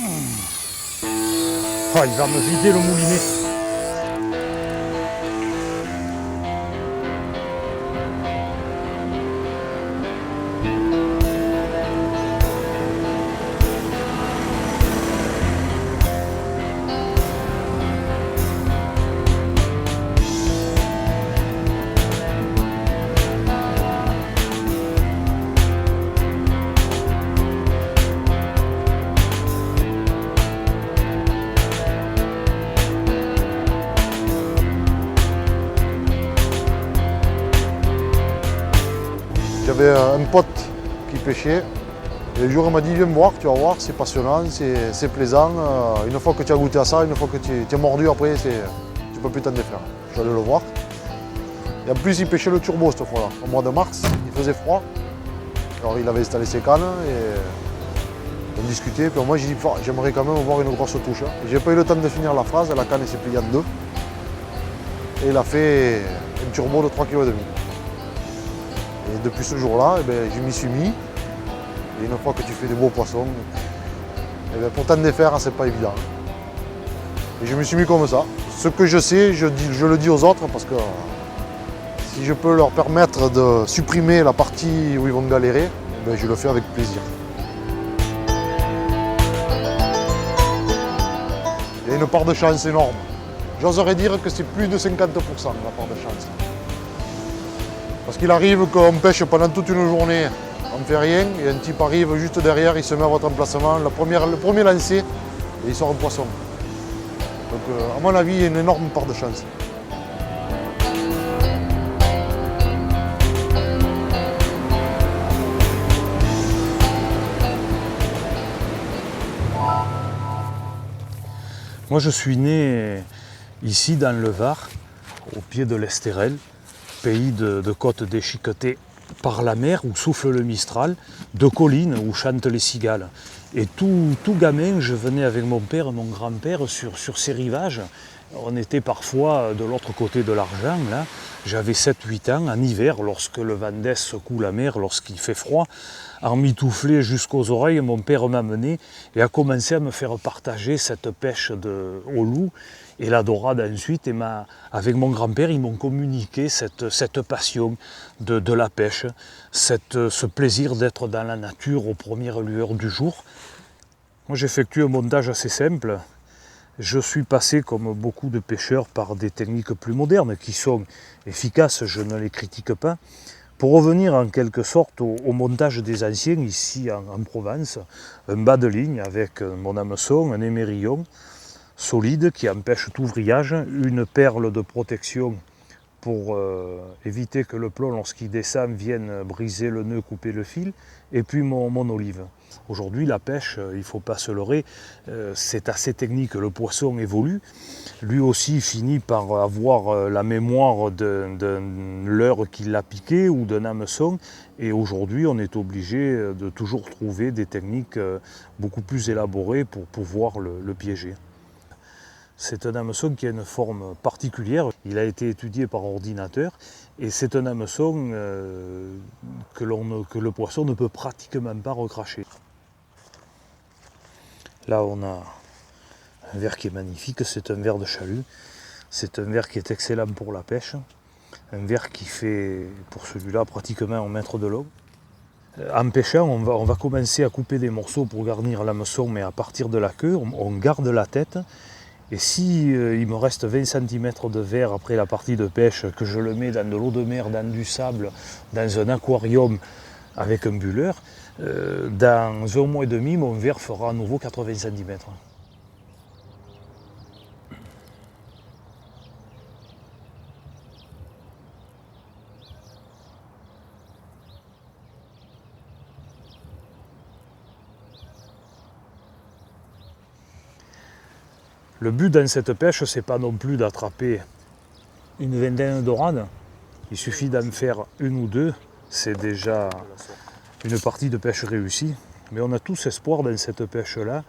Ah, il va me vider le moulinet. J'avais un pote qui pêchait et le jour il m'a dit viens me voir, tu vas voir, c'est passionnant, c'est plaisant. Une fois que tu as goûté à ça, une fois que tu es mordu après, tu ne peux plus t'en défaire. Je suis allé le voir. Et en plus il pêchait le turbo cette fois-là. Au mois de mars, il faisait froid. Alors il avait installé ses cannes et on discutait. Puis moi j'ai dit j'aimerais quand même voir une grosse touche. J'ai pas eu le temps de finir la phrase, la canne s'est pliée en deux. Et il a fait un turbo de 3,5 kg. Et depuis ce jour-là, je m'y suis mis. Et une fois que tu fais des beaux poissons, pour t'en défaire, c'est pas évident. Et je me suis mis comme ça. Ce que je sais, je le dis aux autres parce que si je peux leur permettre de supprimer la partie où ils vont galérer, je le fais avec plaisir. Il y a une part de chance énorme. J'oserais dire que c'est plus de 50% la part de chance. Parce qu'il arrive qu'on pêche pendant toute une journée, on ne fait rien, et un type arrive juste derrière, il se met à votre emplacement, le premier lancé, et il sort un poisson. Donc à mon avis, il y a une énorme part de chance. Moi, je suis né ici dans le Var, au pied de l'Estérel, pays de côtes déchiquetées par la mer où souffle le Mistral, de collines où chantent les cigales. Et tout gamin, je venais avec mon père et mon grand-père sur ces rivages. On était parfois de l'autre côté de l'Argent, là. J'avais 7-8 ans, en hiver, lorsque le vent d'est secoue la mer, lorsqu'il fait froid. Emmitouflé jusqu'aux oreilles, mon père m'amenait et a commencé à me faire partager cette pêche au loup et la dorade ensuite. Et avec mon grand-père, ils m'ont communiqué cette passion de la pêche, ce plaisir d'être dans la nature aux premières lueurs du jour. Moi, j'effectue un montage assez simple. Je suis passé, comme beaucoup de pêcheurs, par des techniques plus modernes qui sont efficaces, je ne les critique pas. Pour revenir en quelque sorte au montage des anciens ici en Provence, un bas de ligne avec mon hameçon, un émerillon solide qui empêche tout vrillage, une perle de protection pour éviter que le plomb, lorsqu'il descend, vienne briser le nœud, couper le fil, et puis mon olive. Aujourd'hui, la pêche, il ne faut pas se leurrer, c'est assez technique, le poisson évolue. Lui aussi finit par avoir la mémoire de l'heure qu'il l'a piqué ou d'un hameçon. Et aujourd'hui, on est obligé de toujours trouver des techniques beaucoup plus élaborées pour pouvoir le piéger. C'est un hameçon qui a une forme particulière. Il a été étudié par ordinateur et c'est un hameçon que le poisson ne peut pratiquement pas recracher. Là, on a un ver qui est magnifique, c'est un ver de chalut. C'est un ver qui est excellent pour la pêche. Un ver qui fait, pour celui-là, pratiquement 1 mètre de long. En pêchant, on va commencer à couper des morceaux pour garnir l'hameçon, mais à partir de la queue, on garde la tête. Et si il me reste 20 cm de verre après la partie de pêche, que je le mets dans de l'eau de mer, dans du sable, dans un aquarium avec un bulleur, dans 1 mois et demi, mon verre fera à nouveau 80 cm. Le but dans cette pêche, c'est pas non plus d'attraper une vingtaine de dorades. Il suffit d'en faire 1 ou 2, c'est déjà une partie de pêche réussie. Mais on a tous espoir dans cette pêche-là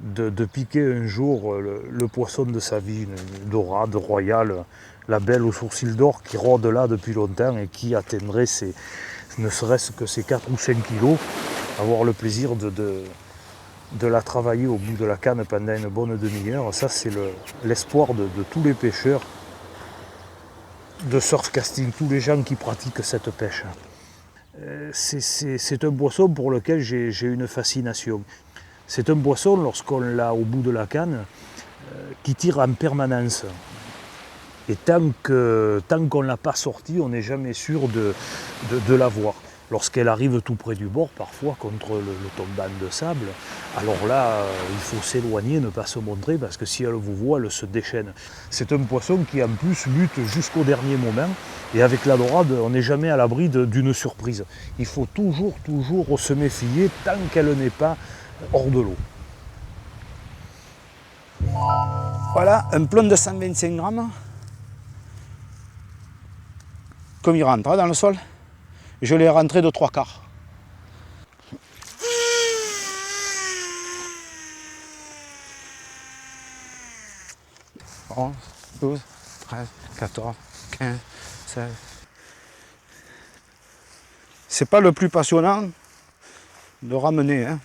de piquer un jour le poisson de sa vie, une dorade royale, la belle aux sourcils d'or qui rôde là depuis longtemps et qui atteindrait ne serait-ce que ses 4 ou 5 kilos, avoir le plaisir de la travailler au bout de la canne pendant une bonne demi-heure. Ça, c'est l'espoir de tous les pêcheurs de surf casting, tous les gens qui pratiquent cette pêche. C'est un poisson pour lequel j'ai une fascination. C'est un poisson, lorsqu'on l'a au bout de la canne, qui tire en permanence. Et tant qu'on ne l'a pas sortie, on n'est jamais sûr de la voir. Lorsqu'elle arrive tout près du bord, parfois contre le tombant de sable, alors là, il faut s'éloigner, ne pas se montrer, parce que si elle vous voit, elle se déchaîne. C'est un poisson qui en plus lutte jusqu'au dernier moment, et avec la dorade, on n'est jamais à l'abri d'une surprise. Il faut toujours se méfier tant qu'elle n'est pas hors de l'eau. Voilà, un plomb de 125 grammes. Comme il rentre dans le sol, je l'ai rentré de 3/4. « 11, 12, 13, 14, 15, 16... » C'est pas le plus passionnant de ramener, hein.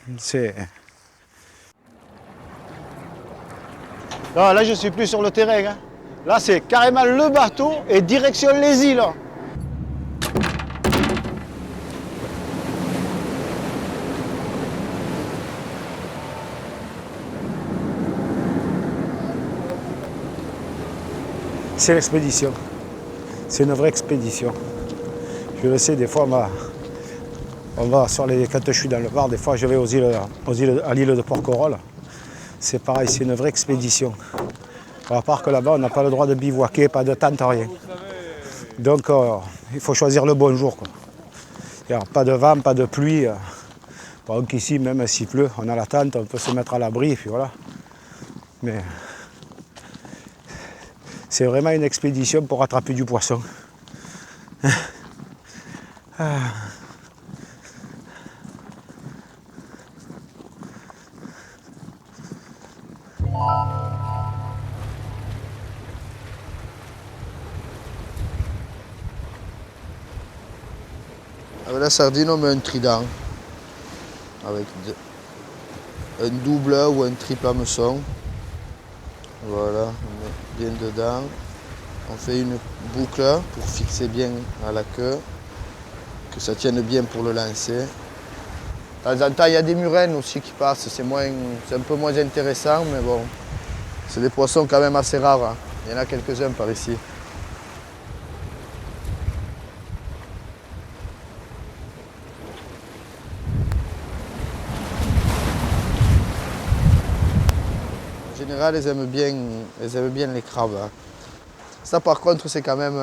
Non, là je suis plus sur le terrain, hein. Là c'est carrément le bateau et direction les îles. C'est l'expédition. C'est une vraie expédition. Je le sais, des fois, on va sur les, quand je suis dans le Var, des fois je vais à l'île de Porquerolles. C'est pareil, c'est une vraie expédition. À part que là-bas, on n'a pas le droit de bivouaquer, pas de tente, rien. Donc, il faut choisir le bon jour, quoi. Alors, pas de vent, pas de pluie. Donc ici, même s'il pleut, on a la tente, on peut se mettre à l'abri, et puis voilà. Mais c'est vraiment une expédition pour attraper du poisson. Avec la sardine, on met un trident avec un double ou un triple hameçon. Voilà, on met bien dedans. On fait une boucle pour fixer bien à la queue, que ça tienne bien pour le lancer. De temps en temps, il y a des murènes aussi qui passent, c'est un peu moins intéressant, mais bon, c'est des poissons quand même assez rares, hein. Il y en a quelques-uns par ici. En général, elles aiment bien les crabes, hein. Ça par contre, c'est quand même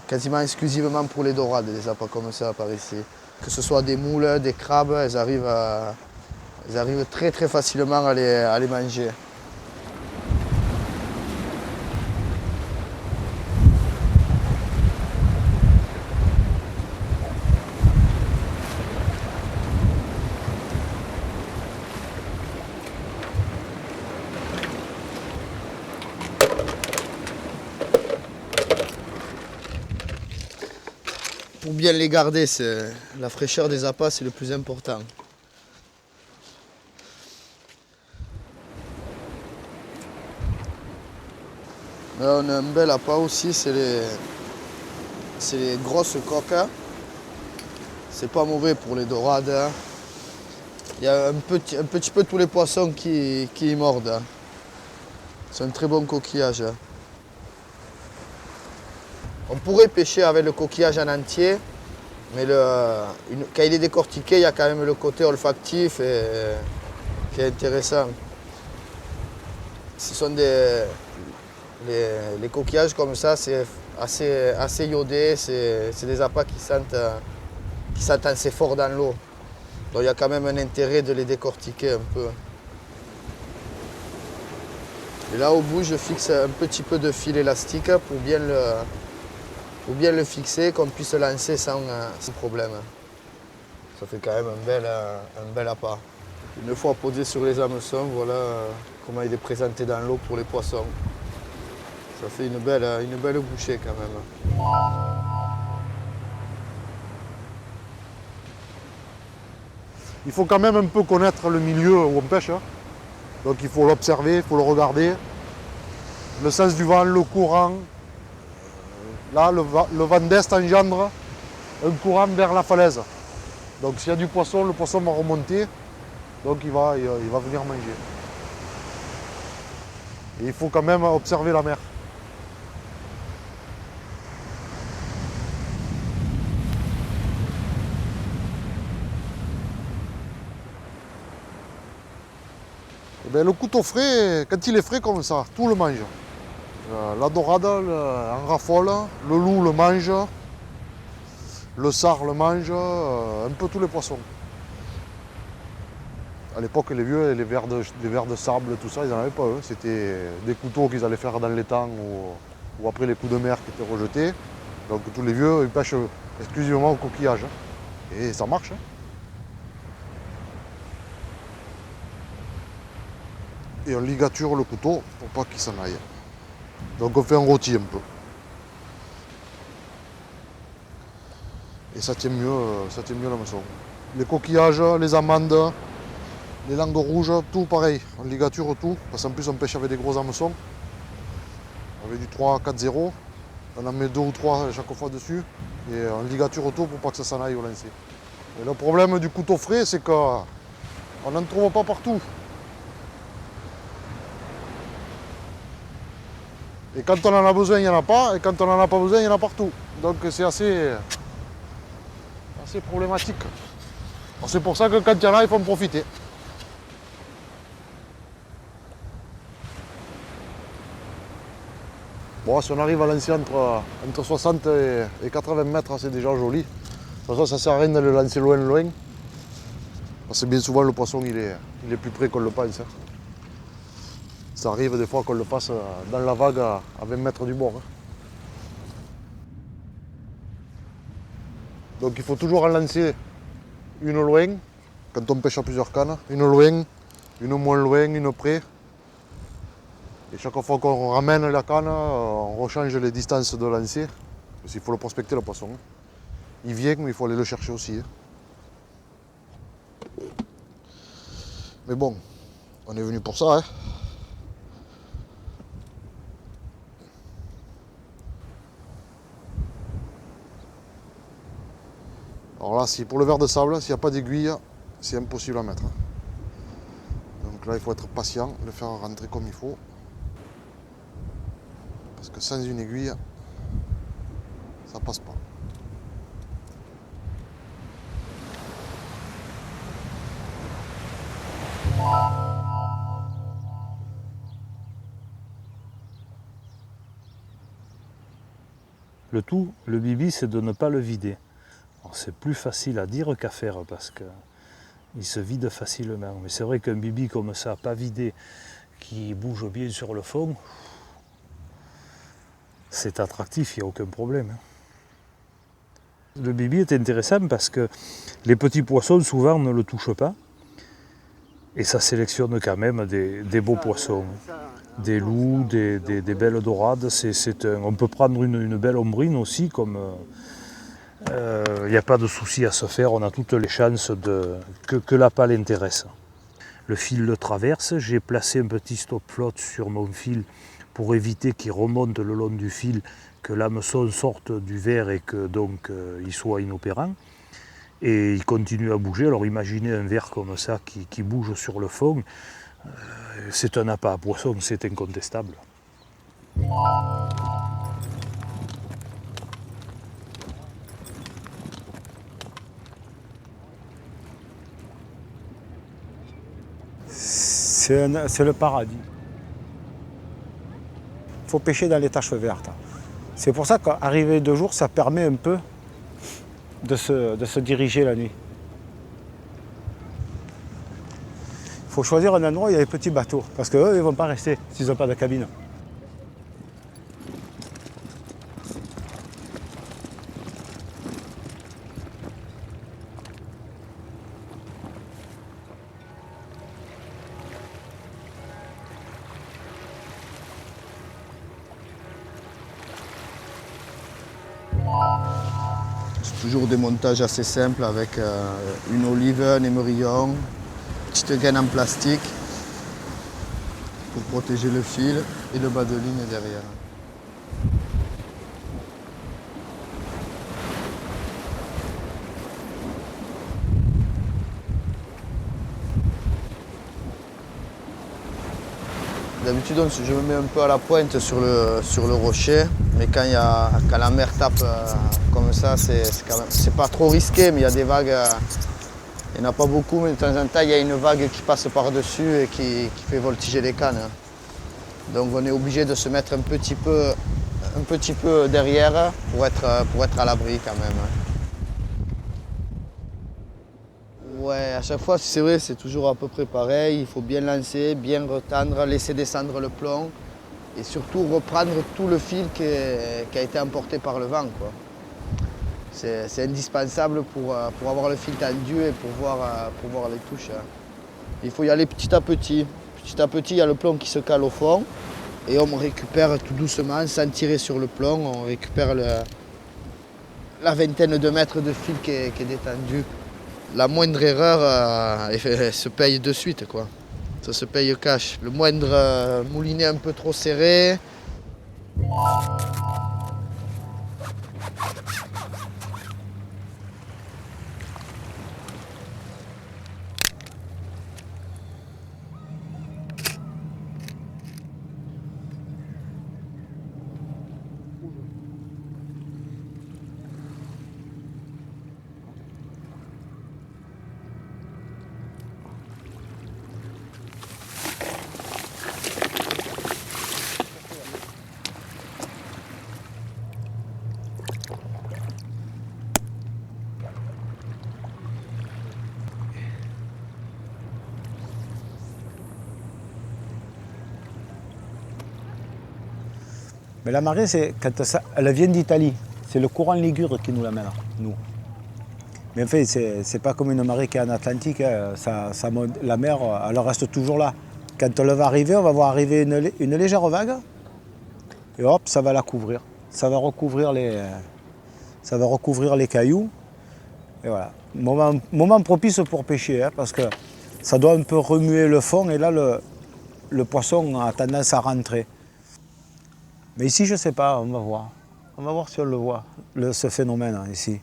quasiment exclusivement pour les dorades, des appâts comme ça par ici. Que ce soit des moules, des crabes, elles arrivent très très facilement à les manger. Pour bien les garder, la fraîcheur des appâts, c'est le plus important. Là, on a un bel appât aussi, c'est les grosses coques. C'est pas mauvais pour les dorades, hein. Il y a un petit peu tous les poissons qui y mordent, hein. C'est un très bon coquillage, hein. On pourrait pêcher avec le coquillage en entier, mais quand il est décortiqué, il y a quand même le côté olfactif qui est intéressant. Ce sont les coquillages comme ça, c'est assez iodé, c'est des appâts qui sentent assez fort dans l'eau. Donc il y a quand même un intérêt de les décortiquer un peu. Et là au bout, je fixe un petit peu de fil élastique pour bien le fixer, qu'on puisse lancer sans problème. Ça fait quand même un bel appât. Une fois posé sur les hameçons, voilà comment il est présenté dans l'eau pour les poissons. Ça fait une belle bouchée quand même. il faut quand même un peu connaître le milieu où on pêche. Hein. Donc il faut l'observer, il faut le regarder. Le sens du vent, le courant. Là, le vent d'est engendre un courant vers la falaise. Donc s'il y a du poisson, le poisson va remonter. Donc il va venir manger. Et il faut quand même observer la mer. Et bien, le couteau frais, quand il est frais comme ça, tout le mange. La dorade en raffole, le loup le mange, le sard le mange, un peu tous les poissons. À l'époque, les vieux, les vers de sable, tout ça, ils n'en avaient pas. Eux. C'était des couteaux qu'ils allaient faire dans l'étang ou après les coups de mer qui étaient rejetés. Donc tous les vieux, ils pêchent exclusivement au coquillage. Et ça marche. Hein. Et on ligature le couteau pour pas qu'il s'en aille. Donc on fait un rôti un peu. Et ça tient mieux l'hameçon. Les coquillages, les amandes, les langues rouges, tout pareil. On ligature tout, parce qu'en plus on pêche avec des gros hameçons. Avec du 3-4-0. On en met 2 ou 3 chaque fois dessus. Et on ligature tout pour pas que ça s'en aille au lancer. Et le problème du couteau frais, c'est qu'on n'en trouve pas partout. Et quand on en a besoin, il n'y en a pas. Et quand on n'en a pas besoin, il y en a partout. Donc c'est assez problématique. C'est pour ça que quand il y en a, il faut en profiter. Bon, si on arrive à lancer entre 60 et 80 mètres, c'est déjà joli. De toute façon, ça ne sert à rien de le lancer loin. Parce que bien souvent, le poisson, il est plus près qu'on le pense. Hein. Ça arrive des fois qu'on le passe dans la vague à 20 mètres du bord. Hein. Donc il faut toujours en lancer une loin, quand on pêche à plusieurs cannes. Une loin, une moins loin, une près. Et chaque fois qu'on ramène la canne, on rechange les distances de lancer. Parce qu'il faut le prospecter le poisson. Il vient, mais il faut aller le chercher aussi. Mais bon, on est venu pour ça. Hein. Alors là, pour le ver de sable, s'il n'y a pas d'aiguille, c'est impossible à mettre. Donc là, il faut être patient, le faire rentrer comme il faut. Parce que sans une aiguille, ça passe pas. Le tout, le bibi, c'est de ne pas le vider. C'est plus facile à dire qu'à faire parce qu'il se vide facilement. Mais c'est vrai qu'un bibi comme ça, pas vidé, qui bouge bien sur le fond, c'est attractif, il n'y a aucun problème. Le bibi est intéressant parce que les petits poissons souvent ne le touchent pas et ça sélectionne quand même des beaux poissons. Des loups, des belles dorades. On peut prendre une belle ombrine aussi comme... Il n'y a pas de souci à se faire, on a toutes les chances que la pâle intéresse. Le fil le traverse, j'ai placé un petit stop flotte sur mon fil pour éviter qu'il remonte le long du fil, que l'hameçon sorte du verre et que donc il soit inopérant. Et il continue à bouger, alors imaginez un verre comme ça qui bouge sur le fond, c'est un appât à poisson, c'est incontestable. C'est le paradis. Il faut pêcher dans les taches vertes. C'est pour ça qu'arriver de jour, ça permet un peu de se diriger la nuit. Il faut choisir un endroit où il y a des petits bateaux, parce qu'eux, ils ne vont pas rester s'ils n'ont pas de cabine. toujours des montages assez simples avec une olive, un émerillon, une petite gaine en plastique pour protéger le fil et le bas de ligne derrière. D'habitude, je me mets un peu à la pointe sur le rocher, mais quand la mer tape comme ça, c'est pas trop risqué, mais il y a des vagues, il n'y en a pas beaucoup, mais de temps en temps, il y a une vague qui passe par-dessus et qui fait voltiger les cannes. Donc on est obligé de se mettre un petit peu derrière pour être à l'abri quand même. Ouais, à chaque fois, c'est vrai, c'est toujours à peu près pareil. Il faut bien lancer, bien retendre, laisser descendre le plomb et surtout reprendre tout le fil qui a été emporté par le vent, quoi. C'est indispensable pour avoir le fil tendu et pour voir les touches. Il faut y aller petit à petit. Petit à petit, il y a le plomb qui se cale au fond et on récupère tout doucement, sans tirer sur le plomb, on récupère la vingtaine de mètres de fil qui est détendu. La moindre erreur se paye de suite, quoi. Ça se paye cash. Le moindre moulinet un peu trop serré. Mais la marée, elle vient d'Italie. C'est le courant Ligure qui nous l'amène, nous. Mais en fait, c'est pas comme une marée qui est en Atlantique. Hein. La mer, elle reste toujours là. Quand elle va arriver, on va voir arriver une légère vague. Et hop, ça va la couvrir. Ça va recouvrir les cailloux. Et voilà. Moment propice pour pêcher, hein, parce que ça doit un peu remuer le fond. Et là, le poisson a tendance à rentrer. Mais ici, je ne sais pas, on va voir. On va voir si on le voit, ce phénomène ici.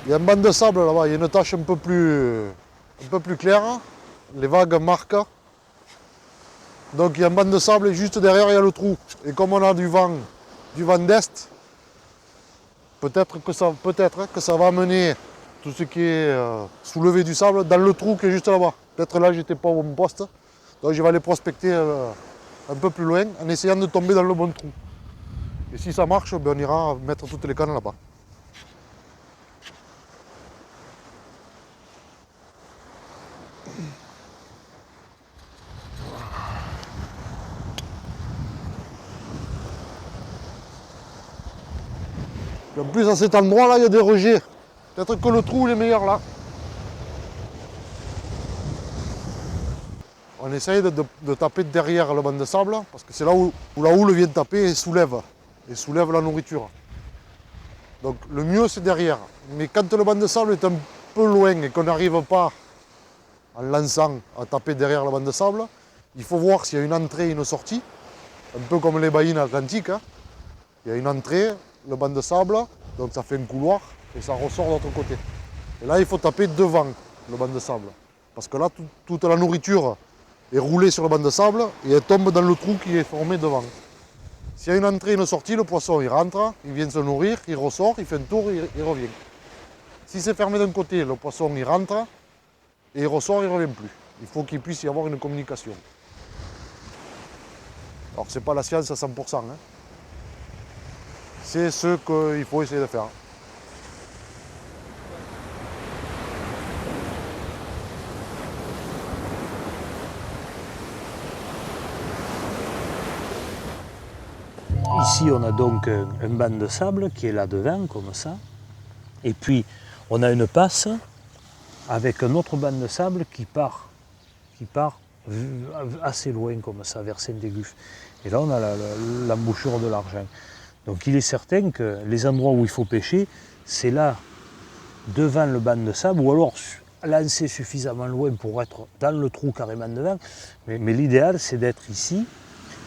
Il y a un banc de sable là-bas, il y a une tache un peu plus claire. Les vagues marquent. Donc il y a un banc de sable et juste derrière il y a le trou. Et comme on a du vent d'est, peut-être que ça va amener tout ce qui est soulevé du sable dans le trou qui est juste là-bas. Peut-être là j'étais pas au bon poste. Donc je vais aller prospecter un peu plus loin en essayant de tomber dans le bon trou. Et si ça marche, ben on ira mettre toutes les cannes là-bas. Et en plus à cet endroit-là, il y a des rejets. Peut-être que le trou est meilleur là. On essaye de taper derrière le banc de sable, parce que c'est là où la houle vient taper et soulève la nourriture. Donc le mieux c'est derrière. Mais quand le banc de sable est un peu loin et qu'on n'arrive pas en lançant à taper derrière le banc de sable, il faut voir s'il y a une entrée et une sortie. Un peu comme les baïnes atlantiques. Hein. Il y a une entrée, le banc de sable, donc ça fait un couloir et ça ressort de l'autre côté. Et là il faut taper devant le banc de sable. Parce que là toute la nourriture est roulée sur le banc de sable et elle tombe dans le trou qui est formé devant. S'il y a une entrée et une sortie, le poisson il rentre, il vient se nourrir, il ressort, il fait un tour, il revient. Si c'est fermé d'un côté, le poisson il rentre et il ressort, il ne revient plus. Il faut qu'il puisse y avoir une communication. Alors c'est pas la science à 100%. Hein. C'est ce qu'il faut essayer de faire. Ici, on a donc un banc de sable qui est là devant, comme ça. Et puis, on a une passe avec un autre banc de sable qui part assez loin comme ça, vers Saint-Égufe. Et là, on a l'embouchure de l'Argent. Donc il est certain que les endroits où il faut pêcher, c'est là, devant le banc de sable, ou alors lancer suffisamment loin pour être dans le trou carrément devant. Mais l'idéal, c'est d'être ici,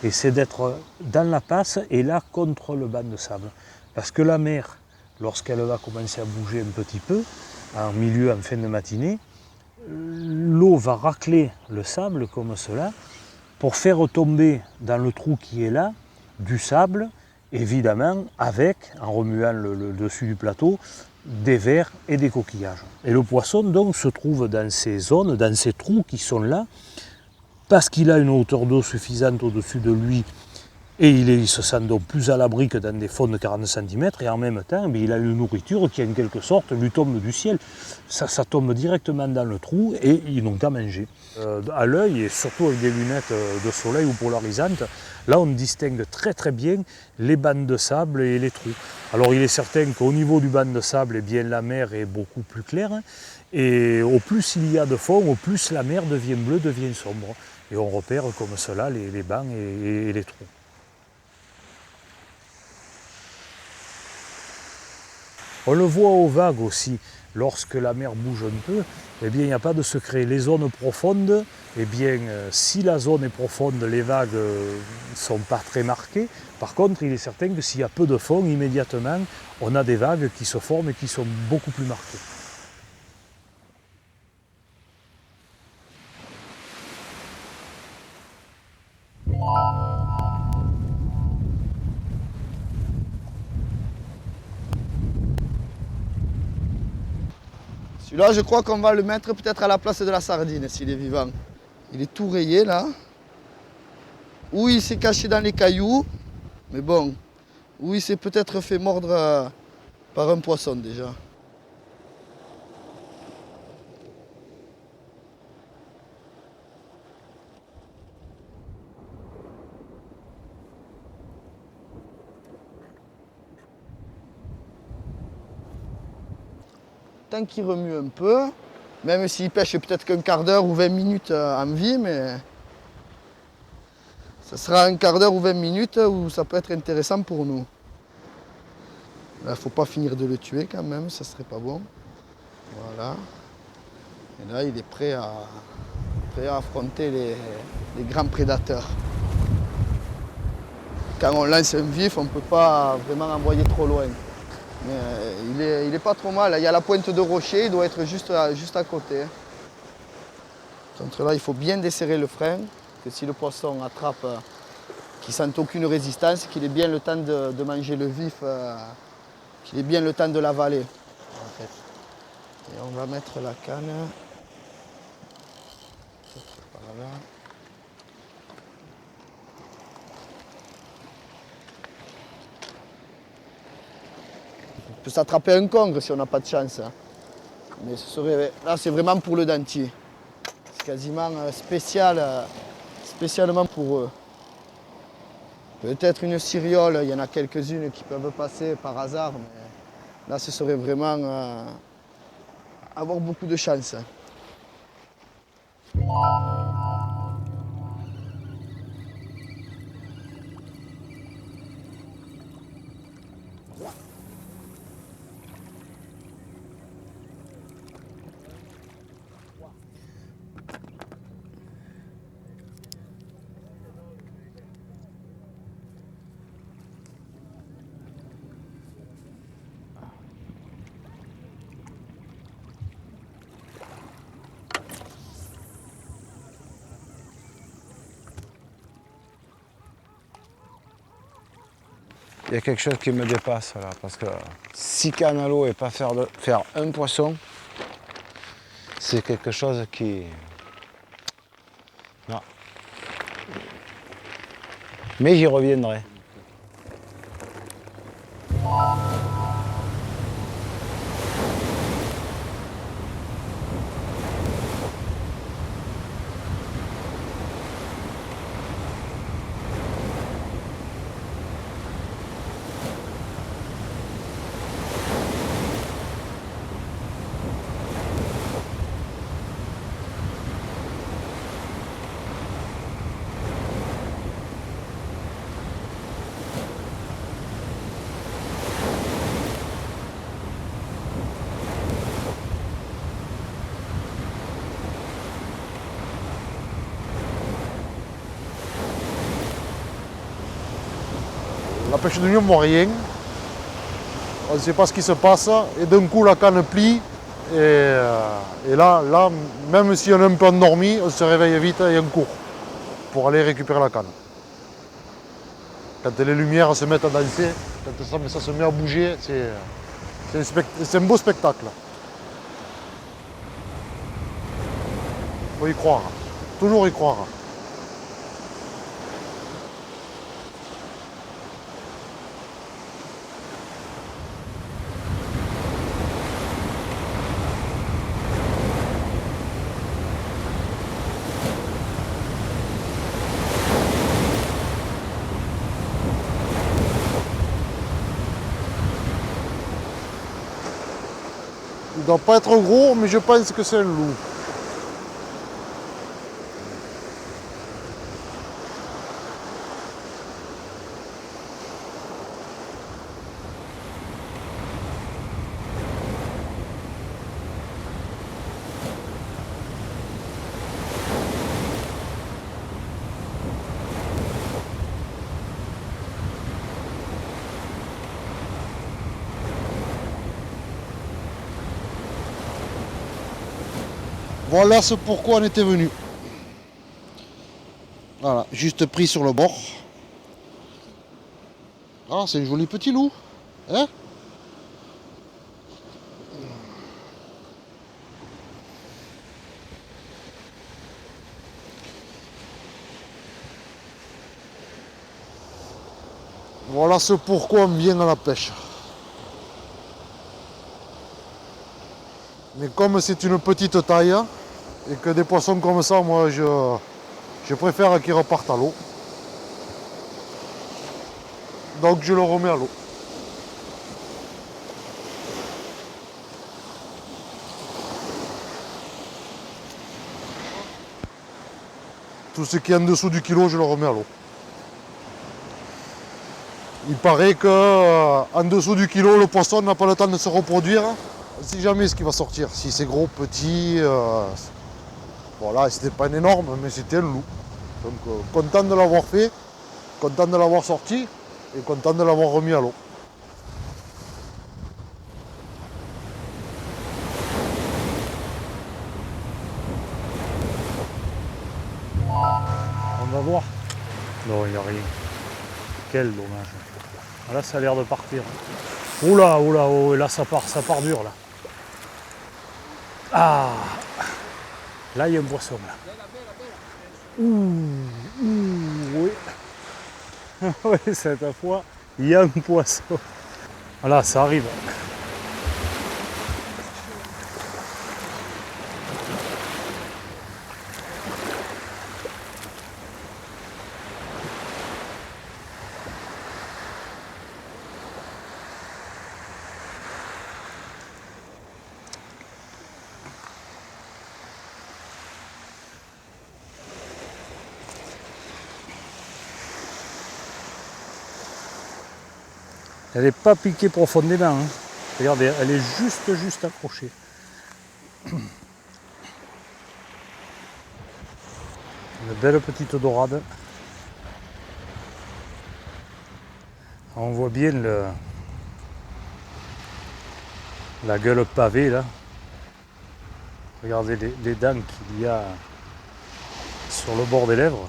et c'est d'être dans la passe, et là, contre le banc de sable. Parce que la mer, lorsqu'elle va commencer à bouger un petit peu, en fin de matinée, l'eau va racler le sable comme cela, pour faire tomber dans le trou qui est là, du sable, évidemment, avec, en remuant le dessus du plateau, des vers et des coquillages. Et le poisson donc se trouve dans ces zones, dans ces trous qui sont là, parce qu'il a une hauteur d'eau suffisante au-dessus de lui, et il se sent donc plus à l'abri que dans des fonds de 40 cm, et en même temps, il a une nourriture qui en quelque sorte lui tombe du ciel. Ça tombe directement dans le trou et ils n'ont qu'à manger. À l'œil, et surtout avec des lunettes de soleil ou polarisantes, là on distingue très très bien les bancs de sable et les trous. Alors il est certain qu'au niveau du banc de sable, eh bien, la mer est beaucoup plus claire, et au plus il y a de fond, au plus la mer devient bleue, devient sombre. Et on repère comme cela les bancs et les trous. On le voit aux vagues aussi, lorsque la mer bouge un peu, eh bien, il n'y a pas de secret. Les zones profondes, eh bien, si la zone est profonde, les vagues ne sont pas très marquées. Par contre, il est certain que s'il y a peu de fond, immédiatement, on a des vagues qui se forment et qui sont beaucoup plus marquées. Celui-là, je crois qu'on va le mettre peut-être à la place de la sardine s'il est vivant. Il est tout rayé là. Ou il s'est caché dans les cailloux, mais bon, ou il s'est peut-être fait mordre par un poisson déjà. Tant qu'il remue un peu, même s'il pêche peut-être qu'un quart d'heure ou 20 minutes en vie, mais ça sera un quart d'heure ou 20 minutes où ça peut être intéressant pour nous. Il ne faut pas finir de le tuer quand même, ça serait pas bon. Voilà. Et là, il est prêt à affronter les grands prédateurs. Quand on lance un vif, on ne peut pas vraiment envoyer trop loin. Mais il est pas trop mal. Il y a la pointe de rocher, il doit être juste à côté. Contre là, il faut bien desserrer le frein, que si le poisson attrape, qu'il ne sente aucune résistance, qu'il ait bien le temps de manger le vif, qu'il ait bien le temps de l'avaler. En fait. Et on va mettre la canne par là. On peut s'attraper un congre si on n'a pas de chance. Mais là, c'est vraiment pour le dentier. C'est quasiment spécialement pour eux. Peut-être une cyriole, il y en a quelques-unes qui peuvent passer par hasard, mais là, ce serait vraiment avoir beaucoup de chance. Il y a quelque chose qui me dépasse là, parce que 6 cannes à l'eau et pas faire un poisson, c'est quelque chose qui... Non. Mais j'y reviendrai. la pêche de nuit on ne voit rien, on ne sait pas ce qui se passe, et d'un coup la canne plie, et là, même si on est un peu endormi, on se réveille vite et on court pour aller récupérer la canne. Quand les lumières se mettent à danser, quand ça se met à bouger, c'est un beau spectacle. Il faut y croire, toujours y croire. Il ne doit pas être gros, mais je pense que c'est un loup. Voilà ce pourquoi on était venu. Voilà, juste pris sur le bord. Ah, c'est un joli petit loup. Hein? Voilà ce pourquoi on vient à la pêche. Mais comme c'est une petite taille, et que des poissons comme ça, moi je préfère qu'ils repartent à l'eau. Donc je le remets à l'eau. Tout ce qui est en dessous du kilo, je le remets à l'eau. Il paraît qu'en dessous du kilo, le poisson n'a pas le temps de se reproduire. On ne sait jamais ce qui va sortir. Si c'est gros, petit. Voilà, c'était pas un énorme, mais c'était un loup. Donc content de l'avoir fait, content de l'avoir sorti et content de l'avoir remis à l'eau. On va voir. Non, il n'y a rien. Quel dommage. Ah, là, ça a l'air de partir. Oula, oula, oh, là, ça part dur, là. Ah, là, il y a un poisson, là. Oui. Oui, cette fois, il y a un poisson. Voilà, ça arrive. Elle n'est pas piquée profondément. Hein. Regardez, elle est juste accrochée. Une belle petite dorade. On voit bien la gueule pavée là. Regardez les dents qu'il y a sur le bord des lèvres.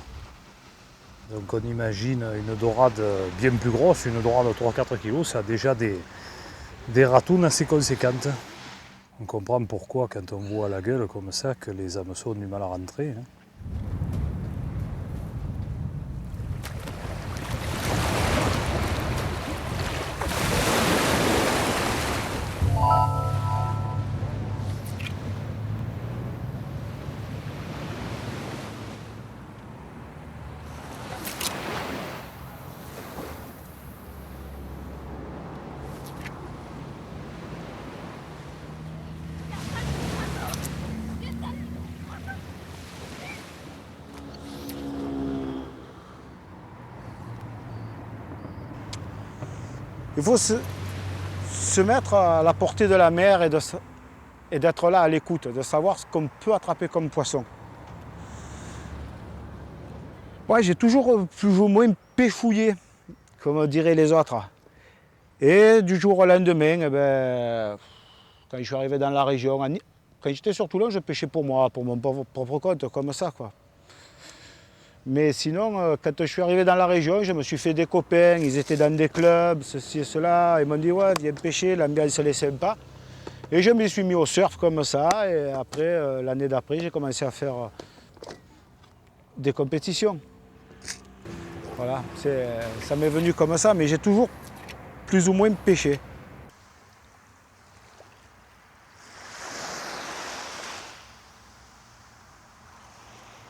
Donc on imagine une dorade bien plus grosse, une dorade de 3-4 kg, ça a déjà des ratounes assez conséquentes. On comprend pourquoi quand on voit la gueule comme ça que les hameçons ont du mal à rentrer. Hein. Il faut se mettre à la portée de la mer et d'être là à l'écoute, de savoir ce qu'on peut attraper comme poisson. Ouais, j'ai toujours plus ou moins péfouillé comme diraient les autres. Et du jour au lendemain, eh ben, quand je suis arrivé dans la région, quand j'étais sur Toulon, je pêchais pour moi, pour mon propre compte, comme ça, quoi. Mais sinon, quand je suis arrivé dans la région, je me suis fait des copains, ils étaient dans des clubs, ceci et cela. Ils m'ont dit, ouais, viens pêcher, l'ambiance elle est sympa. Et je me suis mis au surf comme ça. Et après, l'année d'après, j'ai commencé à faire des compétitions. Voilà, ça m'est venu comme ça, mais j'ai toujours plus ou moins pêché.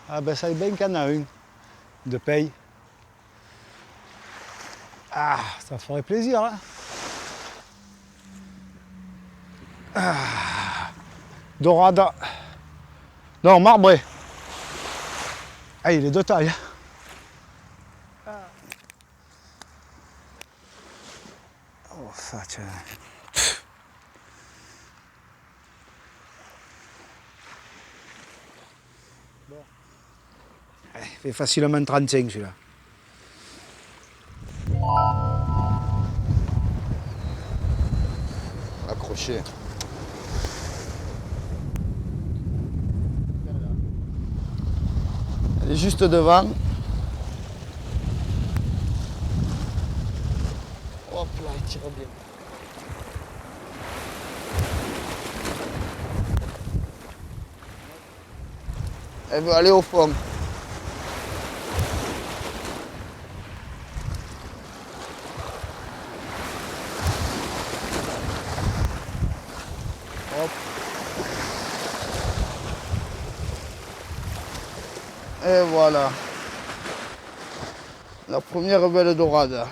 Ah ben ça est bien qu'il y en a une de paye. Ah, ça ferait plaisir, hein. Ah, dorada. Non, marbré. Ah, il est de taille. Oh, ça, tiens. Bon. Il fait facilement 35 celui-là. Accroché. Elle est juste devant. Hop là, il tire bien. Elle veut aller au fond. Hop. Et voilà. La première belle dorade.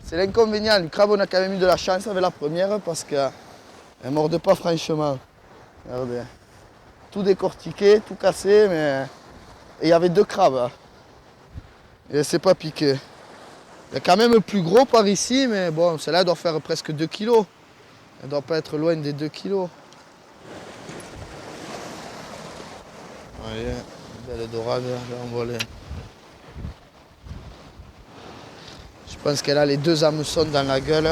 C'est l'inconvénient, le crabe on a quand même eu de la chance avec la première parce qu'elle ne mordait pas franchement. Regardez. Tout décortiqué, tout cassé, mais et il y avait 2 crabes. Et elle s'est pas piquée. Il y a quand même plus gros par ici, mais bon, celle-là doit faire presque 2 kg. Elle doit pas être loin des 2 kg. Voyez, belle dorade, là envolée. Je pense qu'elle a les 2 hameçons dans la gueule.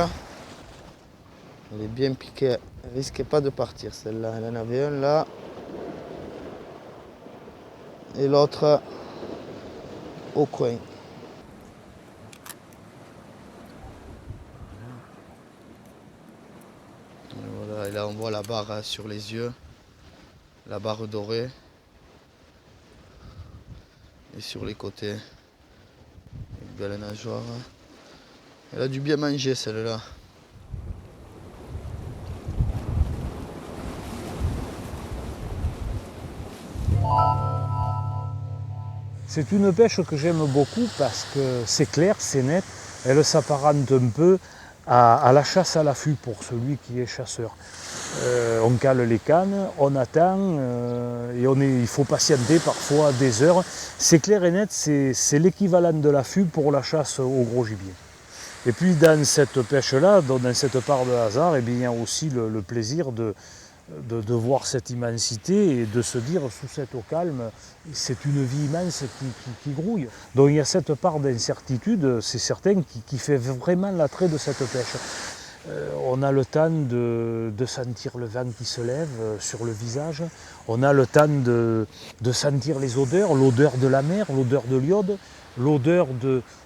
Elle est bien piquée. Elle ne risquait pas de partir celle-là. Elle en avait un là. Et l'autre au coin. Et voilà, et là on voit la barre sur les yeux. La barre dorée. Et sur les côtés. Une belle nageoire. Elle a dû bien manger celle-là. C'est une pêche que j'aime beaucoup parce que c'est clair, c'est net, elle s'apparente un peu à la chasse à l'affût pour celui qui est chasseur. On cale les cannes, on attend et il faut patienter parfois des heures. C'est clair et net, c'est l'équivalent de l'affût pour la chasse au gros gibier. Et puis dans cette pêche-là, dans cette part de hasard, eh bien, il y a aussi le plaisir de voir cette immensité et de se dire sous cette eau calme, c'est une vie immense qui grouille. Donc il y a cette part d'incertitude, c'est certain, qui fait vraiment l'attrait de cette pêche. On a le temps de sentir le vent qui se lève sur le visage, on a le temps de sentir les odeurs, l'odeur de la mer, l'odeur de l'iode, l'odeur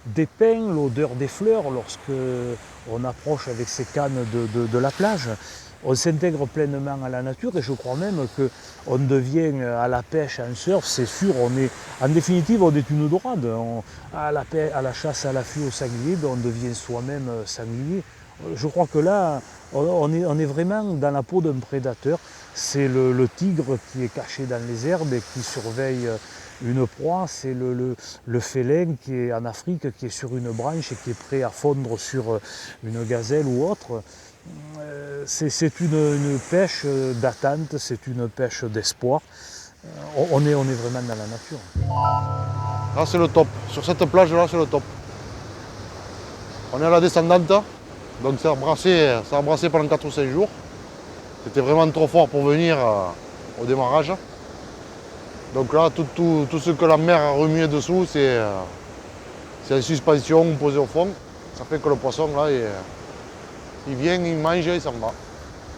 des pins, l'odeur des fleurs lorsque on approche avec ses cannes de la plage. On s'intègre pleinement à la nature et je crois même qu'on devient à la pêche, en surf, c'est sûr, en définitive on est une dorade. À la chasse à l'affût au sanglier, on devient soi-même sanglier. Je crois que là, on est vraiment dans la peau d'un prédateur. C'est le tigre qui est caché dans les herbes et qui surveille une proie. C'est le félin qui est en Afrique, qui est sur une branche et qui est prêt à fondre sur une gazelle ou autre. C'est une pêche d'attente, c'est une pêche d'espoir. On est vraiment dans la nature. Là c'est le top. Sur cette plage là c'est le top. On est à la descendante, donc ça a brassé pendant 4 ou 5 jours. C'était vraiment trop fort pour venir au démarrage. Donc là tout ce que la mer a remué dessous c'est en suspension posé au fond. Ça fait que le poisson là, il vient, il mange et il s'en va.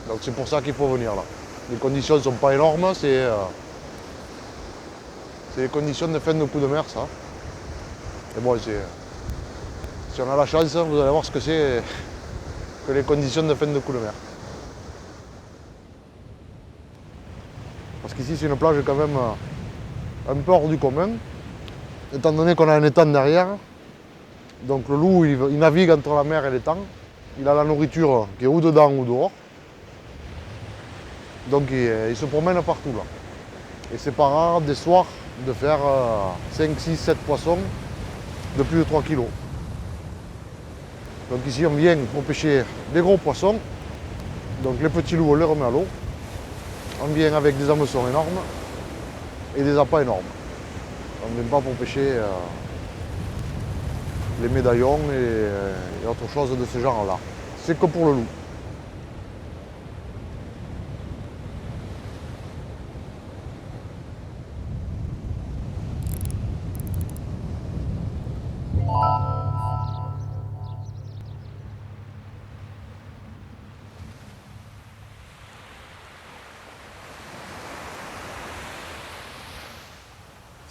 Donc c'est pour ça qu'il faut venir là. Les conditions ne sont pas énormes, c'est les conditions de fin de coup de mer ça. Et bon, si on a la chance, vous allez voir ce que c'est que les conditions de fin de coup de mer. Parce qu'ici c'est une plage quand même un peu hors du commun, étant donné qu'on a un étang derrière. Donc le loup il navigue entre la mer et l'étang. Il a la nourriture qui est ou dedans ou dehors. Donc il se promène partout là. Et c'est pas rare des soirs de faire 5, 6, 7 poissons de plus de 3 kg. Donc ici on vient pour pêcher des gros poissons. Donc les petits loups on les remet à l'eau. On vient avec des hameçons énormes et des appâts énormes. On ne vient pas pour pêcher les médaillons et autre chose de ce genre-là. C'est que pour le loup.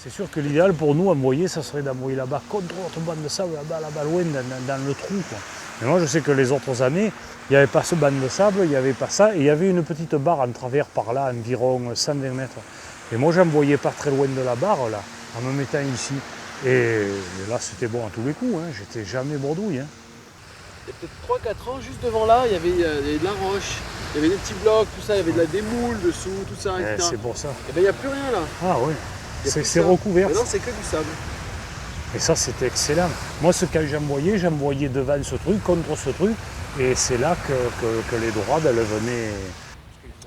C'est sûr que l'idéal pour nous, envoyer, ça serait d'envoyer là-bas contre notre bande de sable, là-bas loin, dans le trou, quoi. Mais moi, je sais que les autres années, il n'y avait pas ce bande de sable, il n'y avait pas ça, et il y avait une petite barre en travers par là, environ 120 mètres. Et moi, j'envoyais pas très loin de la barre, là, en me mettant ici. Et là, c'était bon à tous les coups, hein. J'étais jamais bordouille. Hein. Il y a peut-être 3-4 ans, juste devant là, il y avait de la roche, il y avait des petits blocs, tout ça, il y avait des moules dessous, tout ça, etc. C'est pour ça. Et bien il n'y a plus rien là. Ah oui, Il y a plus c'est ça. recouvert. Maintenant c'est que du sable. Et ça, c'était excellent. Moi, quand j'envoyais devant ce truc, contre ce truc, et c'est là que les dorades, elles venaient.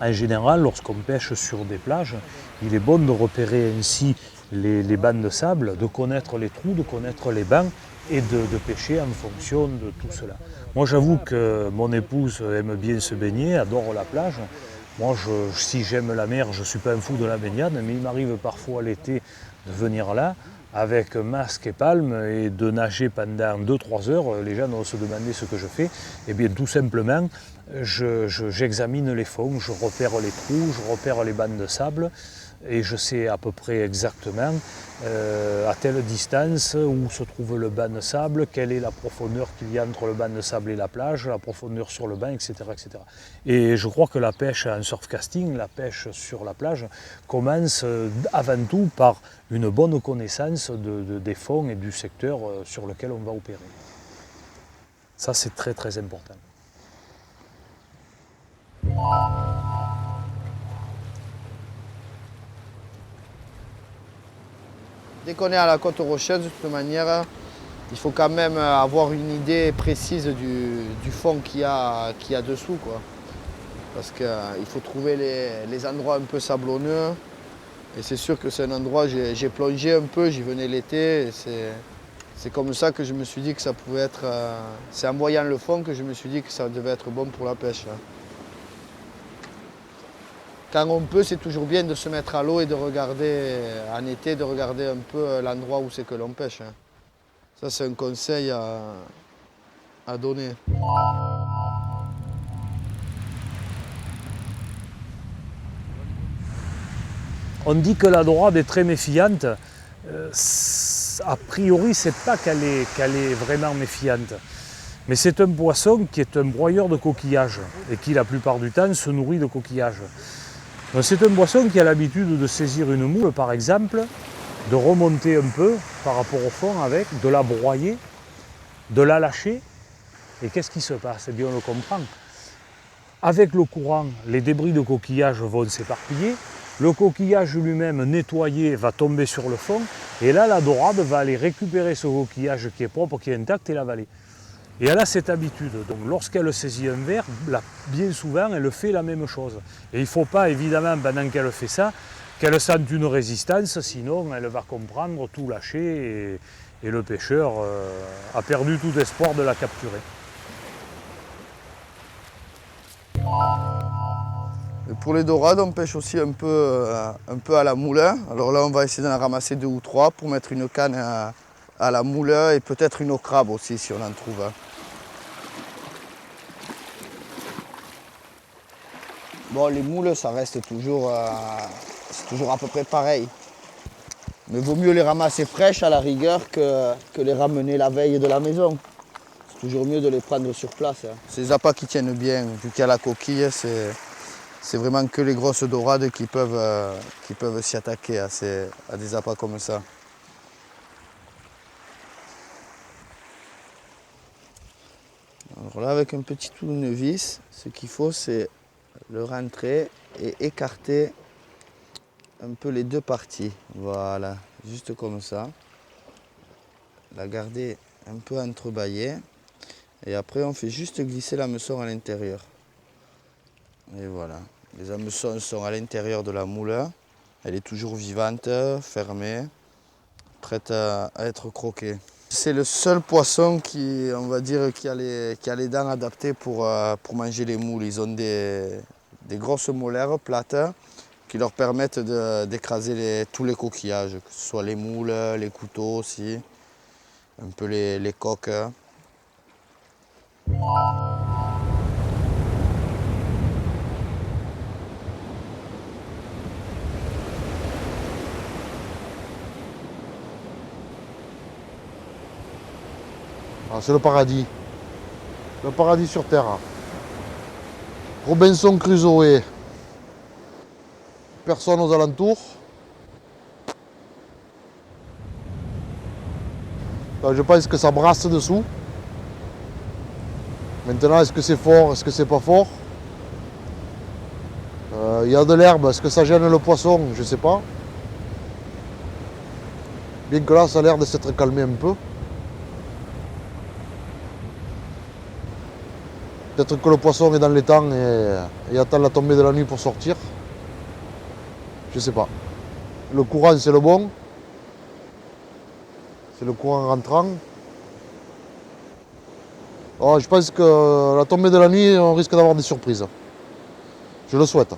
En général, lorsqu'on pêche sur des plages, il est bon de repérer ainsi les bancs de sable, de connaître les trous, de connaître les bancs et de pêcher en fonction de tout cela. Moi, j'avoue que mon épouse aime bien se baigner, adore la plage. Moi, si j'aime la mer, je ne suis pas un fou de la baignade, mais il m'arrive parfois l'été de venir là, avec masque et palme, et de nager pendant 2-3 heures. Les gens vont se demander ce que je fais. Eh bien, tout simplement, j'examine les fonds, je repère les trous, je repère les bancs de sable, et je sais à peu près exactement à telle distance où se trouve le banc de sable, quelle est la profondeur qu'il y a entre le banc de sable et la plage, la profondeur sur le banc, etc., etc. Et je crois que la pêche en surfcasting, la pêche sur la plage, commence avant tout par une bonne connaissance des fonds et du secteur sur lequel on va opérer. Ça, c'est très très important. Dès qu'on est à la côte rocheuse, de toute manière, il faut quand même avoir une idée précise du fond qu'il y a dessous, quoi. Parce qu'il faut trouver les endroits un peu sablonneux. Et c'est sûr que c'est un endroit, j'ai plongé un peu, j'y venais l'été. C'est comme ça que je me suis dit que ça pouvait être... c'est en voyant le fond que je me suis dit que ça devait être bon pour la pêche. Quand on peut, c'est toujours bien de se mettre à l'eau et de regarder, en été, de regarder un peu l'endroit où c'est que l'on pêche. Ça, c'est un conseil à donner. On dit que la dorade est très méfiante. A priori, c'est pas qu'elle est vraiment méfiante. Mais c'est un poisson qui est un broyeur de coquillages et qui, la plupart du temps, se nourrit de coquillages. C'est un poisson qui a l'habitude de saisir une moule, par exemple, de remonter un peu par rapport au fond avec, de la broyer, de la lâcher. Et qu'est-ce qui se passe? Eh bien, on le comprend. Avec le courant, les débris de coquillage vont s'éparpiller. Le coquillage lui-même nettoyé va tomber sur le fond. Et là, la dorade va aller récupérer ce coquillage qui est propre, qui est intact, et l'avaler. Et elle a cette habitude, donc lorsqu'elle saisit un verre, bien souvent elle fait la même chose. Et il ne faut pas évidemment, pendant qu'elle fait ça, qu'elle sente une résistance, sinon elle va comprendre, tout lâcher, et le pêcheur a perdu tout espoir de la capturer. Et pour les dorades, on pêche aussi un peu à la moulin. Alors là, on va essayer d'en ramasser 2 ou 3 pour mettre une canne à la moulin et peut-être une au crabe aussi si on en trouve. Bon, les moules, ça reste toujours, c'est toujours à peu près pareil. Mais vaut mieux les ramasser fraîches à la rigueur que les ramener la veille de la maison. C'est toujours mieux de les prendre sur place. Hein. Ces appâts qui tiennent bien, vu qu'il y a la coquille, c'est vraiment que les grosses dorades qui peuvent s'y attaquer à des appâts comme ça. Alors là, avec un petit tournevis, ce qu'il faut, c'est le rentrer et écarter un peu les deux parties. Voilà, juste comme ça. La garder un peu entrebâillée. Et après, on fait juste glisser l'hameçon à l'intérieur. Et voilà. Les hameçons sont à l'intérieur de la moule. Elle est toujours vivante, fermée, prête à être croquée. C'est le seul poisson qui, on va dire, qui a les dents adaptées pour manger les moules. Ils ont des grosses molaires plates qui leur permettent d'écraser tous les coquillages, que ce soit les moules, les couteaux aussi, un peu les coques. Ah, c'est le paradis. Le paradis sur terre. Robinson Crusoe. Personne aux alentours. Je pense que ça brasse dessous. Maintenant, est-ce que c'est fort, est-ce que c'est pas fort? Il y a de l'herbe, est-ce que ça gêne le poisson? Je ne sais pas. Bien que là, ça a l'air de s'être calmé un peu. Peut-être que le poisson est dans les temps et attend la tombée de la nuit pour sortir. Je sais pas. Le courant, c'est le bon. C'est le courant rentrant. Oh, je pense que la tombée de la nuit, on risque d'avoir des surprises. Je le souhaite.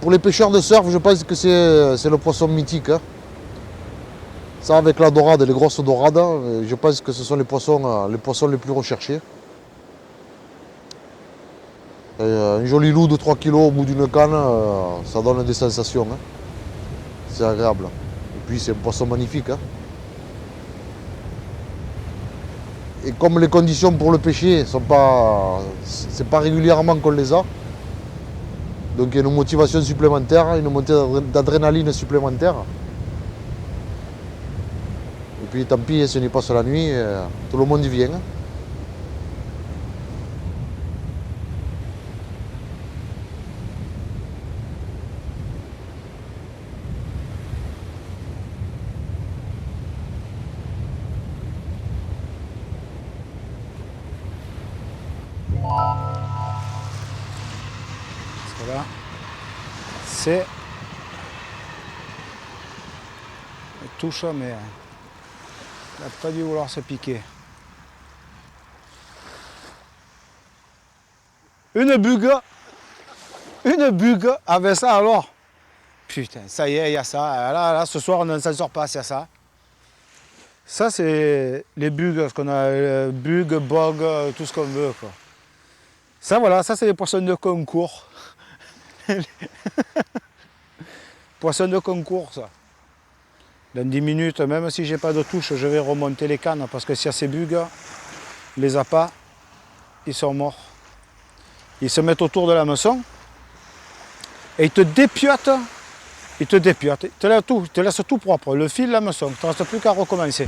Pour les pêcheurs de surf, je pense que c'est le poisson mythique. Hein. Ça, avec la dorade, les grosses dorades, je pense que ce sont les poissons les plus recherchés. Et un joli loup de 3 kg au bout d'une canne, ça donne des sensations. Hein. C'est agréable. Et puis c'est un poisson magnifique. Hein. Et comme les conditions pour le pêcher, c'est pas régulièrement qu'on les a. Donc il y a une motivation supplémentaire, une montée d'adrénaline supplémentaire. Et puis tant pis, si on y passe la nuit, tout le monde y vient. Parce que là, c'est... Elle touche, mais elle n'a pas dû vouloir se piquer. Une bugue avec ça alors. Putain, ça y est, il y a ça. Là, ce soir, on ne s'en sort pas, c'est ça. Ça, c'est les bugs, ce qu'on a, bugs, bogues, tout ce qu'on veut, quoi. Ça, voilà, ça, c'est les poissons de concours. Poissons de concours, ça. Dans 10 minutes, même si j'ai pas de touche, je vais remonter les cannes, parce que s'il y a ces bugs, les appâts, ils sont morts. Ils se mettent autour de l'hameçon et ils te dépiotent. Ils te dépiotent. Ils te laissent tout propre. Le fil, l'hameçon. Tu ne restes plus qu'à recommencer.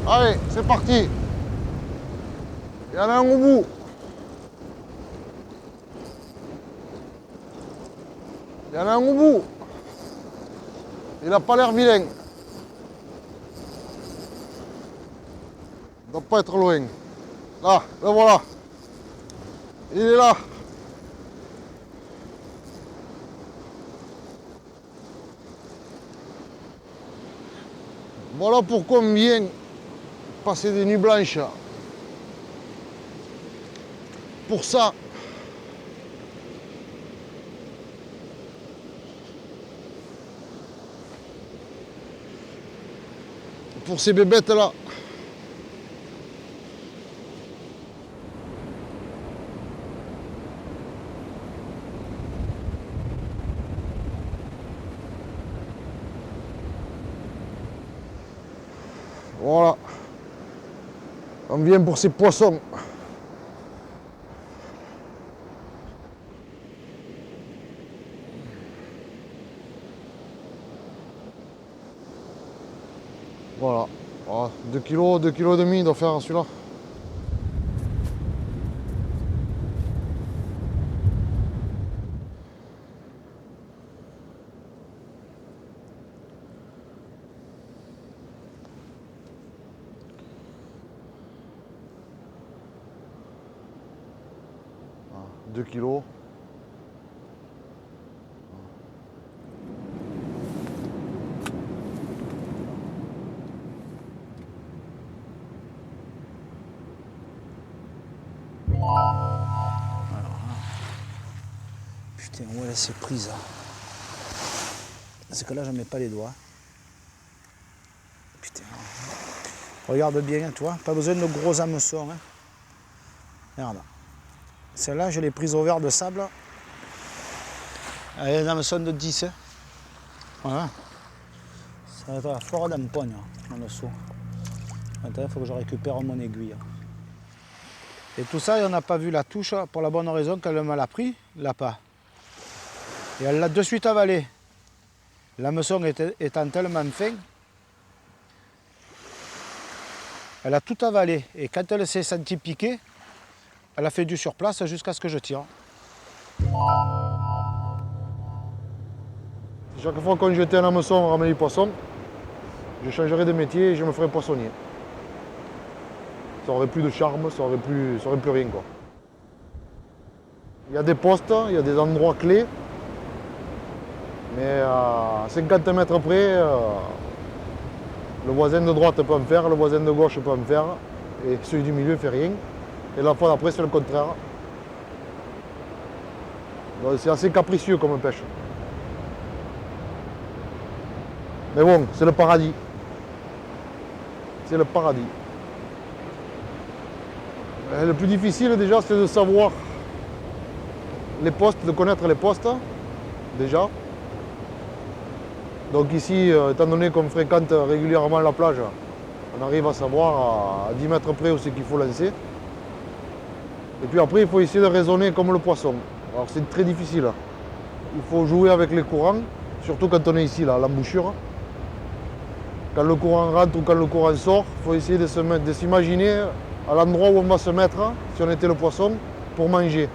Allez, c'est parti. Il y en a un au bout. Il y en a un au bout. Il n'a pas l'air vilain. Il ne doit pas être loin. Là, le voilà. Il est là. Voilà pourquoi on vient passer des nuits blanches. Pour ça. Pour ces bébêtes là. Voilà. On vient pour ces poissons. Voilà. 2 kg, 2 kg et demi il doit faire celui-là. Voilà, 2 kilos. Putain, où elle s'est prise. C'est que là, je ne mets pas les doigts. Putain. Regarde bien, tu vois. Pas besoin de gros hameçons. Hein. Regarde. Celle-là, je l'ai prise au verre de sable. Elle est un hameçon de 10. Hein. Voilà. Ça va être fort d'empoigne dans le seau. Maintenant, il faut que je récupère mon aiguille. Et tout ça, on n'a pas vu la touche pour la bonne raison qu'elle me l'a pris, l'appât. Et elle l'a de suite avalé. L'hameçon étant tellement fin, elle a tout avalé. Et quand elle s'est sentie piquer, elle a fait du surplace jusqu'à ce que je tire. Chaque fois qu'on jetait un hameçon, on ramenait du poisson, je changerais de métier et je me ferais poissonnier. Ça aurait plus de charme, ça aurait plus rien quoi. Il y a des postes, il y a des endroits clés, mais à 50 mètres près, le voisin de droite peut en faire, le voisin de gauche peut en faire, et celui du milieu ne fait rien. Et la fois d'après, c'est le contraire. Donc c'est assez capricieux comme pêche. Mais bon, c'est le paradis. C'est le paradis. Le plus difficile déjà, c'est de savoir les postes, de connaître les postes, déjà. Donc ici, étant donné qu'on fréquente régulièrement la plage, on arrive à savoir à 10 mètres près où c'est qu'il faut lancer. Et puis après, il faut essayer de raisonner comme le poisson. Alors c'est très difficile. Il faut jouer avec les courants, surtout quand on est ici, là, à l'embouchure. Quand le courant rentre ou quand le courant sort, il faut essayer de s'imaginer à l'endroit où on va se mettre, si on était le poisson, pour manger.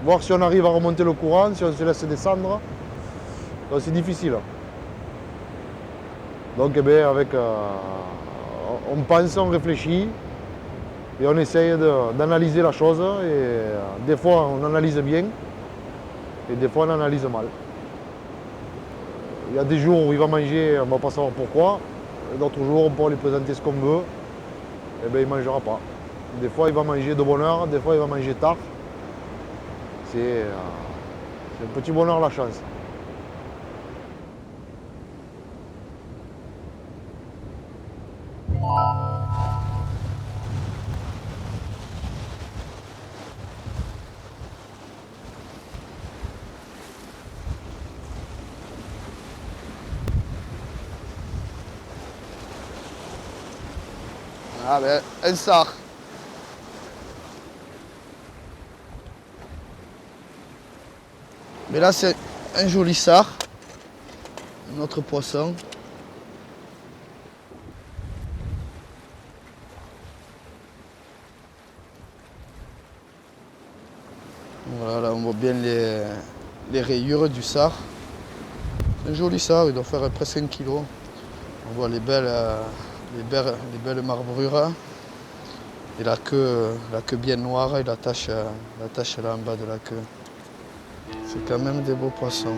Voir si on arrive à remonter le courant, si on se laisse descendre. Donc c'est difficile. Donc eh bien, on pense, on réfléchit et on essaye d'analyser la chose. Et des fois on analyse bien et des fois on analyse mal. Il y a des jours où il va manger, on ne va pas savoir pourquoi. D'autres jours on peut lui présenter ce qu'on veut. Et bien il ne mangera pas. Des fois il va manger de bonne heure, des fois il va manger tard. C'est un petit bonheur la chance. Ah ben, un sard. Mais là, c'est un joli sard. Un autre poisson. Voilà, là, on voit bien les rayures du sard. C'est un joli sard, il doit faire presque 1 kg. On voit les belles marbrures et la queue bien noire et la tache là en bas de la queue. C'est quand même des beaux poissons.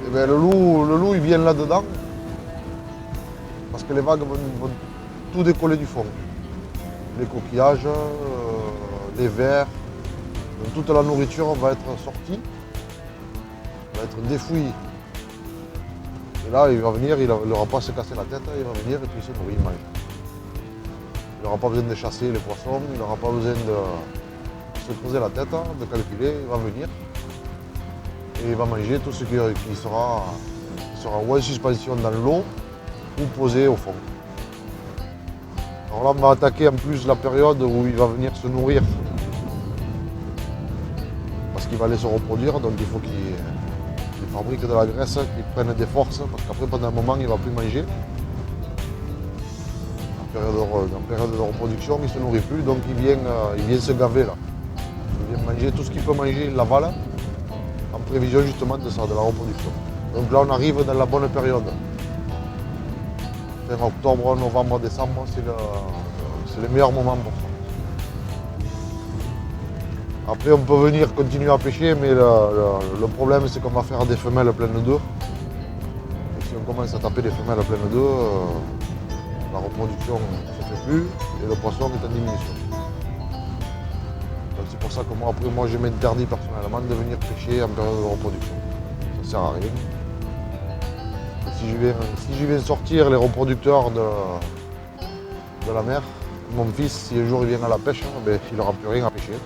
Eh ben, le loup il vient là-dedans parce que les vagues vont tout décoller du fond. Les coquillages, les vers, donc toute la nourriture va être sortie, va être défouillée. Et là il va venir, il n'aura pas à se casser la tête, il va venir et puis il se nourrit, il mange. Il n'aura pas besoin de chasser les poissons, il n'aura pas besoin de se creuser la tête, de calculer, il va venir. Et il va manger tout ce qui sera ou en suspension dans l'eau ou posé au fond. Alors là, on va attaquer en plus la période où il va venir se nourrir. Parce qu'il va aller se reproduire, donc il faut qu'il fabrique de la graisse, qu'il prenne des forces, parce qu'après, pendant un moment, il ne va plus manger. En période de reproduction, il ne se nourrit plus, donc il vient se gaver là. Il vient manger tout ce qu'il peut manger, il l'avale, en prévision justement de ça, de la reproduction. Donc là, on arrive dans la bonne période. Fin octobre, novembre, décembre, c'est le meilleur moment pour ça. Après, on peut venir continuer à pêcher, mais le problème, c'est qu'on va faire des femelles pleines d'œufs. Et si on commence à taper des femelles pleines d'œufs, la reproduction ne se fait plus et le poisson est en diminution. Donc c'est pour ça que moi je m'interdis personnellement de venir pêcher en période de reproduction. Ça ne sert à rien. Et si je viens sortir les reproducteurs de la mer, mon fils, si un jour il vient à la pêche, ben, il n'aura plus rien à pêcher.